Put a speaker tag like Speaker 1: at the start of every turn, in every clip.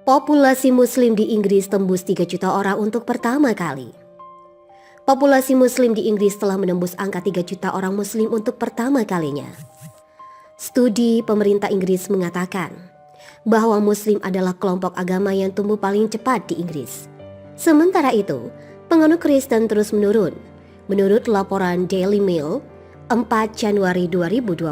Speaker 1: Populasi Muslim di Inggris tembus 3 juta orang untuk pertama kali. Populasi Muslim di Inggris telah menembus angka 3 juta orang Muslim untuk pertama kalinya. Studi pemerintah Inggris mengatakan bahwa Muslim adalah kelompok agama yang tumbuh paling cepat di Inggris. Sementara itu, penganut Kristen terus menurun, menurut laporan Daily Mail 4 Januari 2020.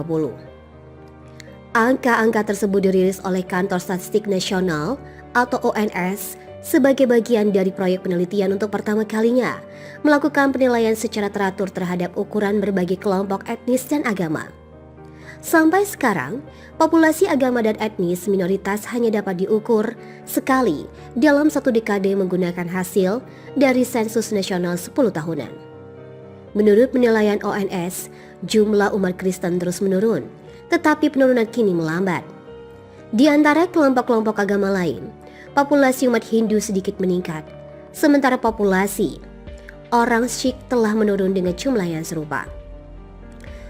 Speaker 1: Angka-angka tersebut dirilis oleh Kantor Statistik Nasional atau ONS sebagai bagian dari proyek penelitian untuk pertama kalinya melakukan penilaian secara teratur terhadap ukuran berbagai kelompok etnis dan agama. Sampai sekarang, populasi agama dan etnis minoritas hanya dapat diukur sekali dalam satu dekade menggunakan hasil dari sensus nasional 10 tahunan. Menurut penilaian ONS, jumlah umat Kristen terus menurun, tetapi penurunan kini melambat. Di antara kelompok-kelompok agama lain, populasi umat Hindu sedikit meningkat, sementara populasi orang Sikh telah menurun dengan jumlah yang serupa.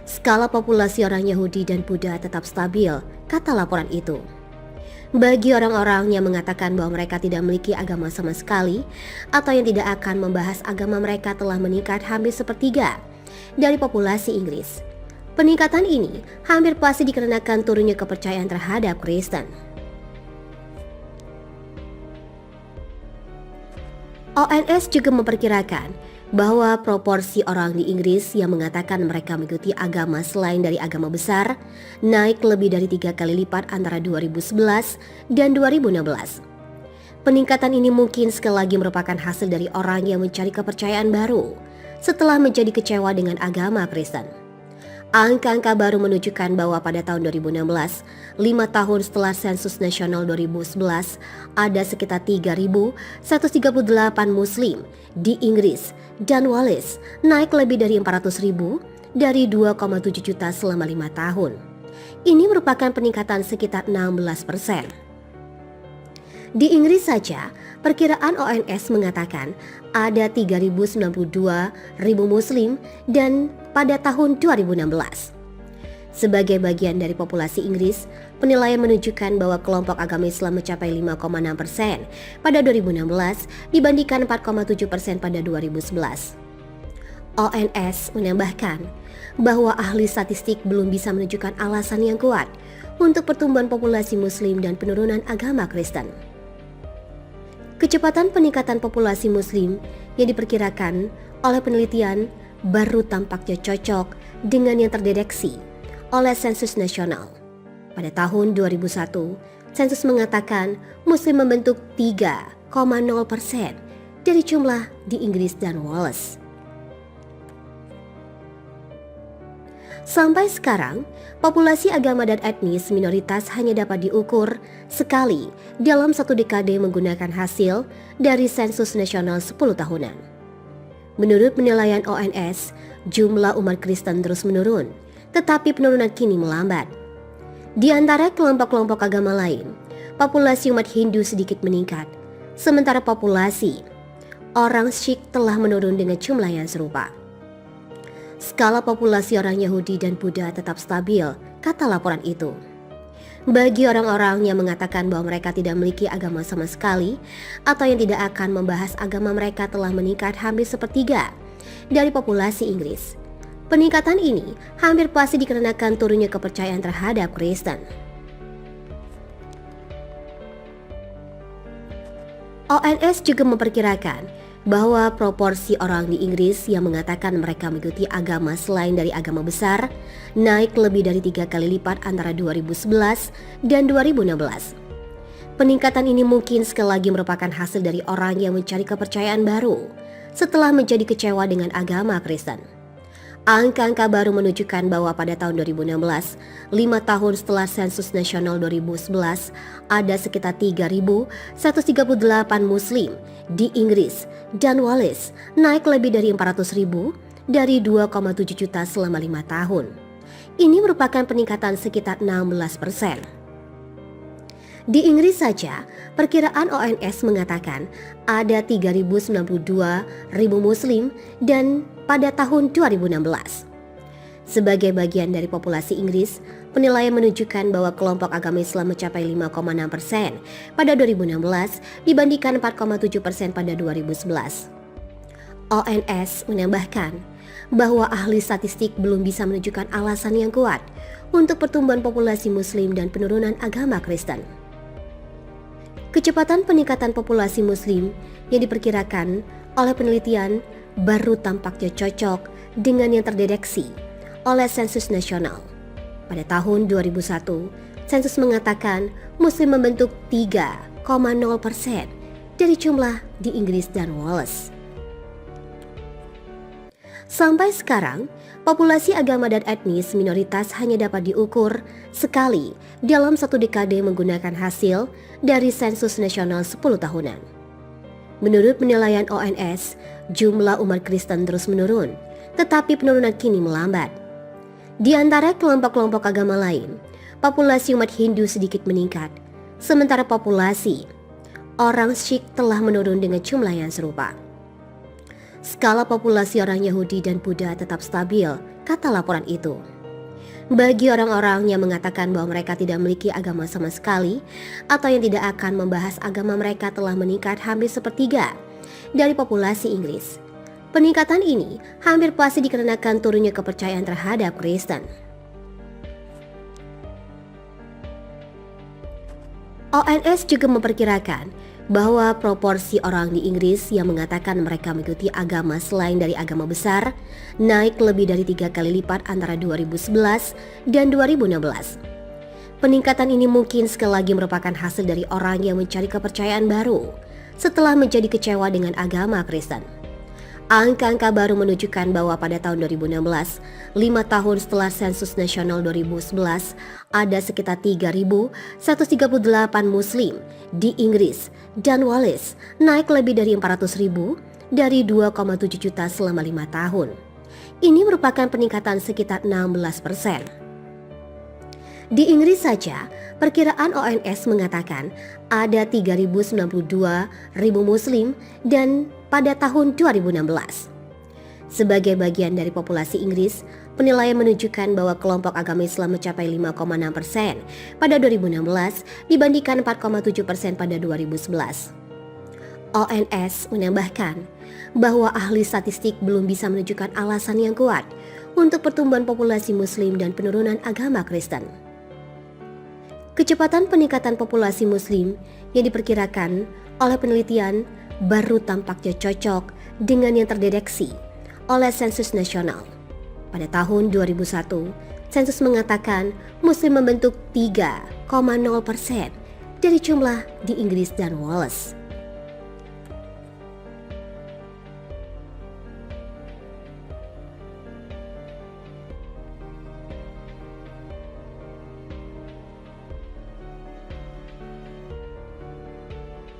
Speaker 1: Skala populasi orang Yahudi dan Buddha tetap stabil, kata laporan itu. Bagi orang-orang yang mengatakan bahwa mereka tidak memiliki agama sama sekali atau yang tidak akan membahas agama mereka telah meningkat hampir sepertiga dari populasi Inggris. Peningkatan ini hampir pasti dikarenakan turunnya kepercayaan terhadap Kristen. ONS juga memperkirakan bahwa proporsi orang di Inggris yang mengatakan mereka mengikuti agama selain dari agama besar naik lebih dari 3 kali lipat antara 2011 dan 2016. Peningkatan ini mungkin sekali lagi merupakan hasil dari orang yang mencari kepercayaan baru setelah menjadi kecewa dengan agama Kristen. Angka-angka baru menunjukkan bahwa pada tahun 2016, 5 tahun setelah sensus nasional 2011, ada sekitar 3.138 Muslim di Inggris dan Wales, naik lebih dari 400.000 dari 2,7 juta selama 5 tahun. Ini merupakan peningkatan sekitar 16%. Di Inggris saja, perkiraan ONS mengatakan ada 3.092.000 Muslim dan pada tahun 2016. Sebagai bagian dari populasi Inggris, penilaian menunjukkan bahwa kelompok agama Islam mencapai 5,6% pada 2016 dibandingkan 4,7% pada 2011. ONS menambahkan bahwa ahli statistik belum bisa menunjukkan alasan yang kuat untuk pertumbuhan populasi Muslim dan penurunan agama Kristen. Kecepatan peningkatan populasi Muslim yang diperkirakan oleh penelitian baru tampaknya cocok dengan yang terdeteksi oleh sensus nasional. Pada tahun 2001, sensus mengatakan Muslim membentuk 3,0% dari jumlah di Inggris dan Wales. Sampai sekarang, populasi agama dan etnis minoritas hanya dapat diukur sekali dalam satu dekade menggunakan hasil dari sensus nasional 10 tahunan. Menurut penilaian ONS, jumlah umat Kristen terus menurun, tetapi penurunan kini melambat. Di antara kelompok-kelompok agama lain, populasi umat Hindu sedikit meningkat, sementara populasi orang Sikh telah menurun dengan jumlah yang serupa. Skala populasi orang Yahudi dan Buddha tetap stabil, kata laporan itu. Bagi orang-orang yang mengatakan bahwa mereka tidak memiliki agama sama sekali atau yang tidak akan membahas agama mereka telah meningkat hampir sepertiga dari populasi Inggris. Peningkatan ini hampir pasti dikarenakan turunnya kepercayaan terhadap Kristen. ONS juga memperkirakan bahwa proporsi orang di Inggris yang mengatakan mereka mengikuti agama selain dari agama besar naik lebih dari 3 kali lipat antara 2011 dan 2016. Peningkatan ini mungkin sekali lagi merupakan hasil dari orang yang mencari kepercayaan baru setelah menjadi kecewa dengan agama Kristen. Angka-angka baru menunjukkan bahwa pada tahun 2016, 5 tahun setelah sensus nasional 2011, ada sekitar 3.138 Muslim di Inggris dan Wales, naik lebih dari 400.000 dari 2,7 juta selama 5 tahun. Ini merupakan peningkatan sekitar 16%. Di Inggris saja, perkiraan ONS mengatakan ada 3.092.000 Muslim dan pada tahun 2016. Sebagai bagian dari populasi Inggris, Penilaian menunjukkan bahwa kelompok agama Islam mencapai 5,6% pada 2016 dibandingkan 4,7% pada 2011. ONS menambahkan bahwa ahli statistik belum bisa menunjukkan alasan yang kuat untuk pertumbuhan populasi Muslim dan penurunan agama Kristen. Kecepatan peningkatan populasi Muslim yang diperkirakan oleh penelitian baru tampaknya cocok dengan yang terdeteksi oleh sensus nasional. Pada tahun 2001, sensus mengatakan Muslim membentuk 3,0% dari jumlah di Inggris dan Wales. Sampai sekarang, populasi agama dan etnis minoritas hanya dapat diukur sekali dalam satu dekade menggunakan hasil dari sensus nasional 10 tahunan. Menurut penilaian ONS, jumlah umat Kristen terus menurun, tetapi penurunan kini melambat. Di antara kelompok-kelompok agama lain, populasi umat Hindu sedikit meningkat, sementara populasi orang Sikh telah menurun dengan jumlah yang serupa. Skala populasi orang Yahudi dan Buddha tetap stabil, kata laporan itu. Bagi orang-orang yang mengatakan bahwa mereka tidak memiliki agama sama sekali atau yang tidak akan membahas agama mereka telah meningkat hampir sepertiga dari populasi Inggris. Peningkatan ini hampir pasti dikarenakan turunnya kepercayaan terhadap Kristen. ONS juga memperkirakan bahwa proporsi orang di Inggris yang mengatakan mereka mengikuti agama selain dari agama besar naik lebih dari 3 kali lipat antara 2011 dan 2016. Peningkatan ini mungkin sekali lagi merupakan hasil dari orang yang mencari kepercayaan baru setelah menjadi kecewa dengan agama Kristen. Angka-angka baru menunjukkan bahwa pada tahun 2016, 5 tahun setelah sensus nasional 2011, ada sekitar 3.138 Muslim di Inggris dan Wales, naik lebih dari 400.000 dari 2,7 juta selama 5 tahun. Ini merupakan peningkatan sekitar 16%. Di Inggris saja, perkiraan ONS mengatakan ada 3.092.000 Muslim dan pada tahun 2016. Sebagai bagian dari populasi Inggris, penilaian menunjukkan bahwa kelompok agama Islam mencapai 5,6% pada 2016 dibandingkan 4,7% pada 2011. ONS menambahkan bahwa ahli statistik belum bisa menunjukkan alasan yang kuat untuk pertumbuhan populasi Muslim dan penurunan agama Kristen. Kecepatan peningkatan populasi Muslim yang diperkirakan oleh penelitian baru tampaknya cocok dengan yang terdeteksi oleh sensus nasional. Pada tahun 2001, sensus mengatakan Muslim membentuk 3,0% dari jumlah di Inggris dan Wales.